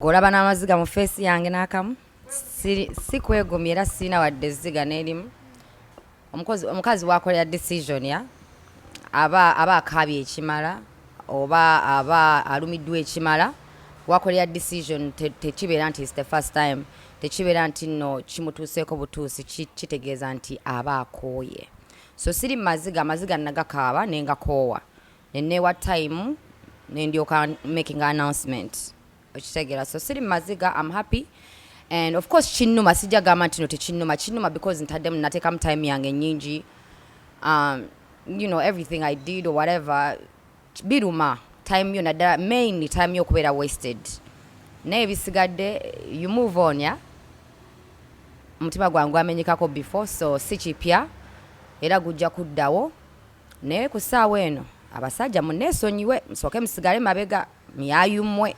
olaba n'amaziga mu face yange n'akamu si kwegomya era sirina wadde ezziga n'erimu. Omukazi wakolera decision ya aba akaabye ekimala oba aba alumiddwa ekimala wakolera decision tekibeera nti it's the first time, tekibeera nti nno kimutuuseeko butuusi, kitegeeza nti aba akooye. So siri maziga nagakaaba nengakoowa neneewa time nendyoka making an announcement okitegeera. So siri maziga, I'm happy. And of course kinnuma sijja gamba nti no tekinnuma because ntaddemu nateekamu time yange nyingi, you know, everything I did or whatever biruma time yo naddala mainly time yo kubeera wasted. Naye bisigadde you move on ya omutima gwangu amenyekako before, so si kipya era gujja kuddawo. Naye ku ssaawa eno abasajja munneesonyiwe musooke musigale mabega myayumwe.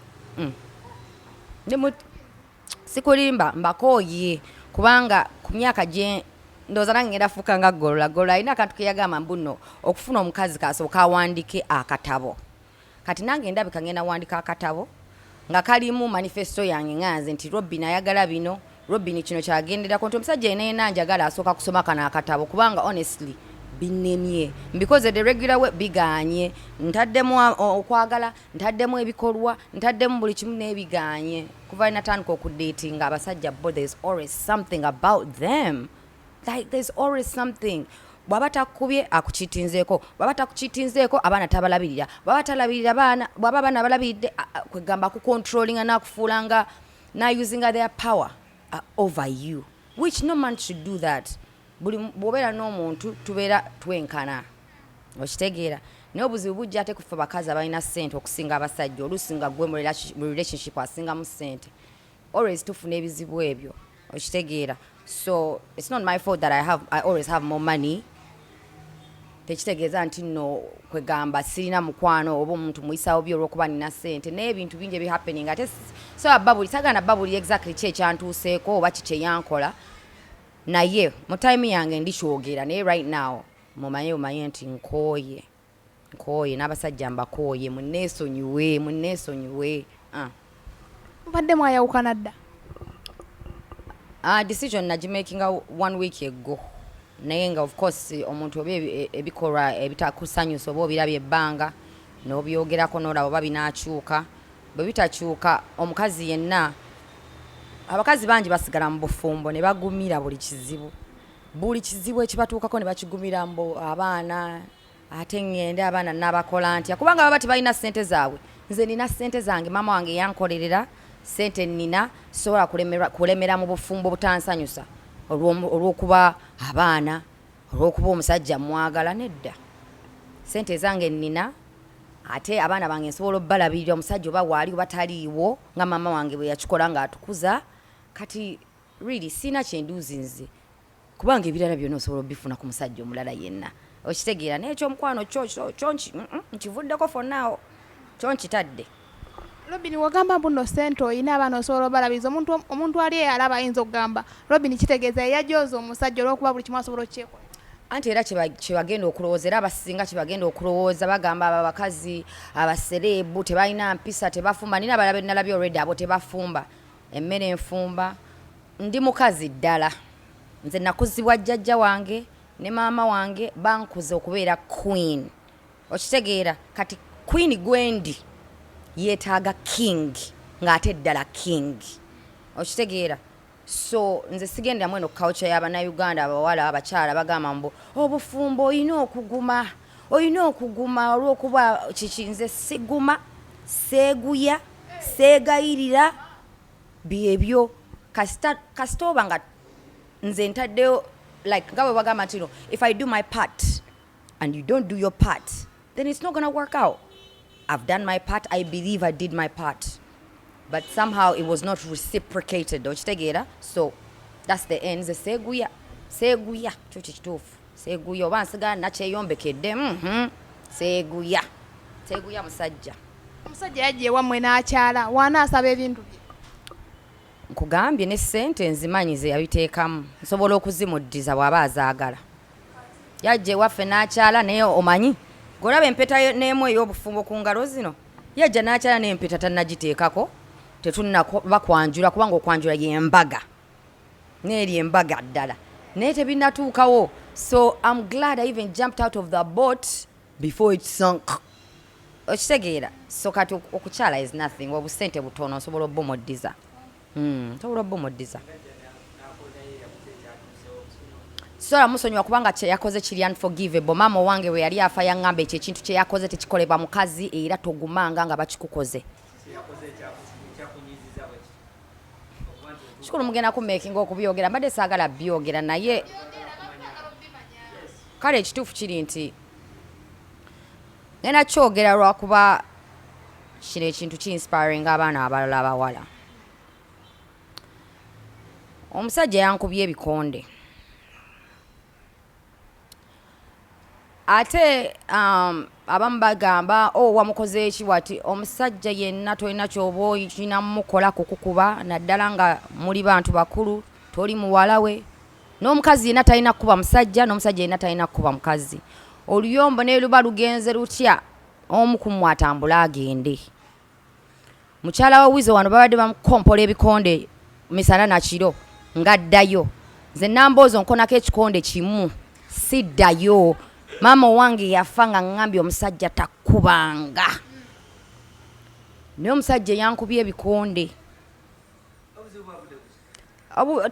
Sikulimba mbakooye kubanga ku myaka gye ndowooza nange ngenda fuuka nga Golola alina akantu ke yagamba mbuno okufuna omukazi kasooka awandike akatabo. Kati nange ndabika ngenda wandika akatabo nga kalimu manifesto yange nganze nti Robin ayagala bino, Robin kino kyagenderako, nti omusajja yenna njagala asooka kusoma kana akatabo kubanga honestly binemye because the regular way biganye ntaddemu okwagala, ntaddemu ebikolwa, ntaddemu buli kimu n'ebiganye kuva natandika okudatinga abasajja bo. There's always something about them, like there's always something. Bwaba takubye akukitinzeeko, bwaba takukitinzeeko abaana tabalabirira, bwaba talabirira baana, bwaba baana balabiridde kwegamba ku controlling na kufuulanga na using their power over you, which no man should do that. Buli bwobeera n'omuntu tubeera twenkana okitegeera. Naye obuzibu bujja ate kufa bakazi abalina ssente okusinga abasajja, olusinga gwe mu relationship asinga mu ssente. Always tufuna ebizibu ebyo okitegeera. So it's not my fault that I always have more money. Tekitegeeza nti nno kwegamba sirina mukwano oba omuntu muyisawo byo olw'okuba nina ssente n'ebintu bingi ebihappening ate so babuli sagana babuli exactly kye kyantuuseeko oba kikye yankola. Naye mu time yange ndikyogera naye right now mumanye nti nkooye n'abasajja mbakooye, munneesonyiwe. Mubadde mwayawukana dda? Decision nagimakinga 1 week ago. Naye nga of course omuntu oba ebikolwa ebitakusanyusa oba obirabye ebbanga n'obyogerako n'olaba oba binaakyuka. Bwe bitakyuka omukazi yenna, abakazi bangi basigala mu bufumbo ne bagumira buli kizibu ekibatuukako ne bakigumira mbu abaana ate ngende abaana n'abakola ntya kubanga baba tebalina ssente zaabwe. Nze nina ssente zange, maama wange yankolerera, ssente nina, sobola kulemera mu bufumbo butansanyusa olw'okuba abaana, olw'okuba omusajja mwagala. Nedda, ssente zange nina ate abaana bange nsobola obbalabirira omusajja oba waali oba taliiwo nga maama wange bwe yakikola ng'atukuza. Kati really sina kyenduuzi nze kubanga ebirala byonna osobola obifuna ku musajja omulala yenna okitegeera. N'ekyomukwano kyo nkivuddeko fonnaawo kyo nkitadde. Robin wagamba mbuno ssente oyina abaana osobola obalabiriza. Omuntu ali alaba ayinza okugamba Robin kitegeeza yajooza omusajja olw'okuba buli kimu asobola okyekola. Anti era kyebagenda okulowooza era abasinga kyebagenda okulowooza bagamba abo abakazi abasereebu tebalina mpisa, tebafumba. Nina abalaba nalabye already abo tebafumba emmere enfumba. Ndi mukazi ddala, nze nakuzibwa jjajja wange ne maama wange bankuza okubeera queen okitegeera. Kati queen gwendi yeetaaga king ng'ate ddala king okitegeera. So nze sigenda mweno culture y'Abannayuganda abawala abakyala bagamba mbu obufumbo olina okuguma olw'okuba kiki. Nze siguma, seeguya, seegayirira byebyo kasita oba nga nze ntaddeyo like nga bwe bagamba nti no, if I do my part and you don't do your part then it's not gonna work out. I've done my part, I believe I did my part, but somehow it was not reciprocated okitegeera. So that's the end. Ze seeguya kyo kituufu, seeguya oba nsigala nakyeyombekedde seeguya musajja yajja ewammwe n'akyala wanaasaba ebintu bye. Nkugambye ne ssente nzimanyi ze yabiteekamu, nsobola okuzimuddiza bw'aba azaagala. Yajja ewaffe n'akyala naye omanyi golaba empeta n'emu ey'obufumbo ku ngalo zino, yajja n'akyala n'empeta tannagiteekako tetunna bakwanjula kubanga okwanjula y'embaga n'eri embaga ddala naye tebinnatuukawo. So I'm glad I even jumped out of the boat before it sunk. Okitegeera, so kati okukyala is nothing. Obusente butono osobola obbomoddiza. Osobola obbomoddiza. So musonyiwa kubanga kye yakoze kiri unforgivable. Maama wange we yali afa yaŋŋamba ekyo ekintu kye yakoze tekikolebwa mukazi era togumanga nga bakikukoze. Kikulu mugenda ku making okubyogera mbadde saagala byogera naye kale ekituufu kiri nti ngenda kyogera lwakuba kino ekintu ki-inspiring abaana abalala abawala. Omusajja yankubye ebikonde ate abamu bagamba wamukoze eki wati. Omusajja yenna tolina kyoba oyina mukola kukukuba naddala nga muli bantu bakulu toli muwala we. N'omukazi yenna talina kukuba musajja n'omusajja yenna talina kukuba mukazi. Oluyombo ne luba lugenze lutya omu kumwe atambula agende. Mukyala wa Wizo wano babadde bamukompola ebikonde misana na kiro ngaddayo. Nze namboozo nkonako ekikonde kimu siddayo. Maama wange yafa nga ngambye omusajja takubanga. Naye omusajja yankubye ebikonde.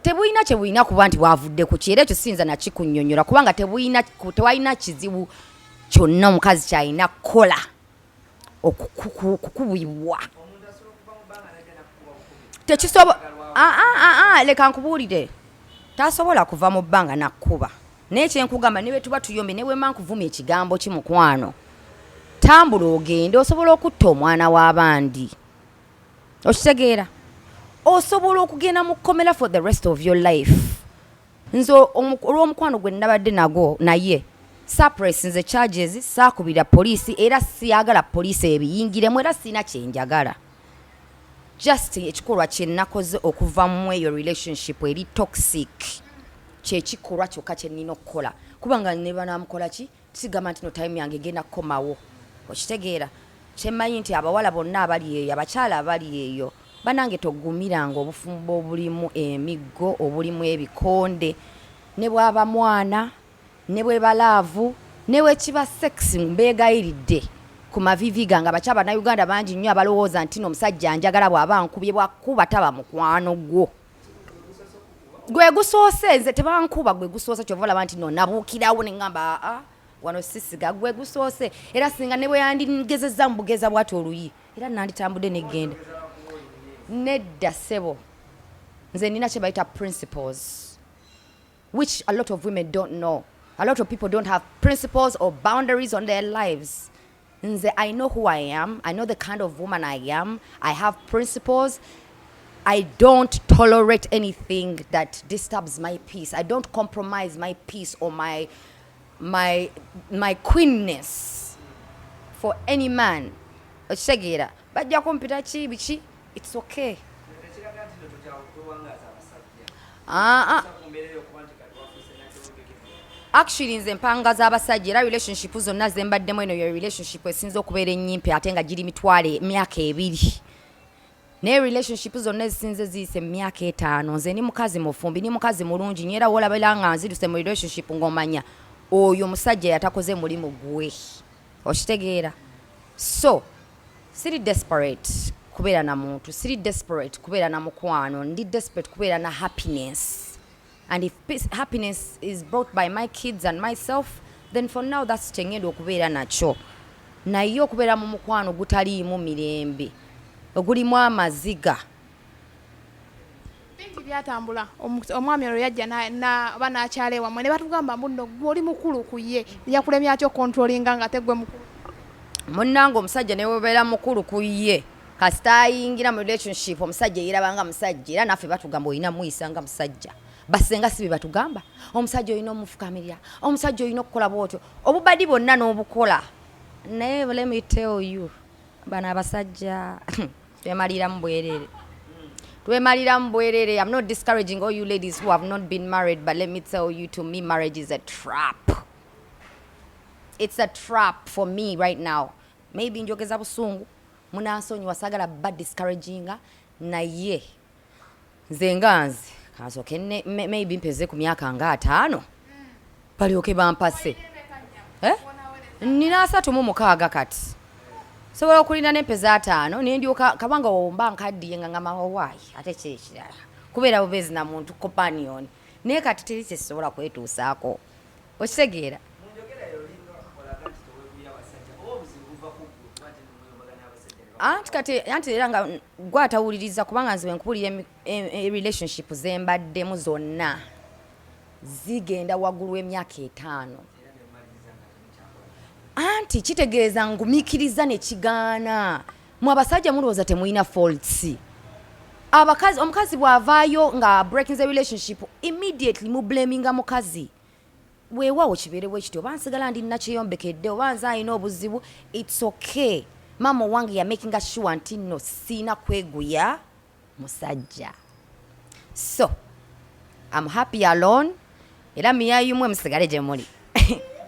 Tebulina kye bulina kuba nti bwavudde ku ki era ekyo siyinza nakikunnyonnyola kubanga tewalina kizibu kyonna omukazi kyalina kukola okukubibwa. Leka nkubuulire tasobola kuva mu bbanga nakkuba. Naye kyenkugamba ne bwe tuba tuyombe ne bwe mba nkuvuma ekigambo kimukwano tambula ogende osobola okutta omwana w'abandi. Okitegeera? Osobola okugenda mu kkomera for the rest of your life. Nze olw'omukwano gwe nabadde naye suppress nze charges saakubira poliisi era siyagala poliisi ebiyingiremu era sina kyenjagala. Just ekikolwa kye nakoze okuva mu eyo relationship eri toxic kyekikolwa kyokka kye nnina okukola kubanga ne banaamukola ki sigamba nti no time yange genda kukomawo. Okitegeera? Kyemmanyi nti abawala bonna abali eyo abakyala abali eyo banange togumiranga obufumbo obulimu emiggo obulimu ebikonde ne bwaba mwana ne bwe balaavu ne bwe kiba sexy mbeegayiridde ku mavivi gange abakyala na Uganda bangi nnyo abalowooza nti n'omusajja njagala bw'aba nkubye bwakuba taba mukwano gwo. Gwe gusoose nze tebankuba gwe gusoose kyova olaba nti no nabuukirawo ne ŋŋamba wano sisiga gwe gusoose era singa ne bwe yandingezezza mu bugeza bwati oluyi era nanditambudde neggenda. Nedda ssebo nze nina kye bayita principles which a lot of women don't know. A lot of people don't have principles or boundaries on their lives. Nze I know who I am. I know the kind of woman I am. I have principles. I don't tolerate anything that disturbs my peace. I don't compromise my peace or my queenness for any man. Okitegeera bajja kumpita ki biki it's okay. Actually nze mpanga z'abasajja era relationship zonna ze mbaddemu eno yo relationship esinza okubeera ennyimpi ate nga giri emyaka 2. Naye relationship zonna ezisinze ziyise myaka 5. Nze ni mukazi mufumbi ni mukazi mulungi nnyo era wolabera nga nziruse mu relationship ng'omanya oyo omusajja yatakoze mulimu gwe. Okitegeera? So siri desperate kubeera na muntu, siri desperate kubeera na mukwano, ndi desperate kubeera na happiness. And if happiness is brought by my kids and myself, then for now that's kyengenda okubeera nakyo. Naye okubeera mu mukwano gutaliimu mirembe ogulimu amaziga. Bingi byatambula omwami olwo yajja banaakyala ewammwe ne batugamba mbuno oli mukulu ku ye yakulemya atyo controllinga nga tegwe mukulu. Munnange omusajja ne webeera mukulu ku ye kasita ayingira mu relationship omusajja yerabanga musajja era naffe batugamba olina muyisa nga musajja. Basenga sibe batugamba omusajja olina omufukamirira omusajja olina okukola bwotyo obubadi bonna n'obukola. Naye let me tell you bana abasajja twemalira mu bwerere. I'm not discouraging all you ladies who have not been married, but let me tell you, to me marriage is a trap. It's a trap for me right now. Maybe njogeza busungu munansonyi wasagala bad discouraginga naye nze nganze kansooke maybe mpeze ku myaka nga 5 balyoke bampase nina 36 kati sobola okulinda n'empeza 5 nendyoka kabanga womba nkaddiye nga ngama wawaayi ate kyekirala kubeera bubezi na muntu companion naye kati teri kyesobola kwetuusaako okitegeera. Anti era nga gwatawuliriza kubanga nziwe nkupulira relationship zembaddemu zonna zigenda waggulu w'emyaka 5 anti kitegeeza ngumikiriza ne kigaana mu abasajja mulowooza temulina faults omukazi bw'avaayo nga breaking the relationship immediately mu blaminga mukazi weewaawo kibeerewo ekityo oba nsigala ndi nakyeyombekedde oba nze alina obuzibu it's okay. Mama wange ya making sure nti no sina kweguya musajja. So I'm happy alone era miyayumwe musigale gye muli.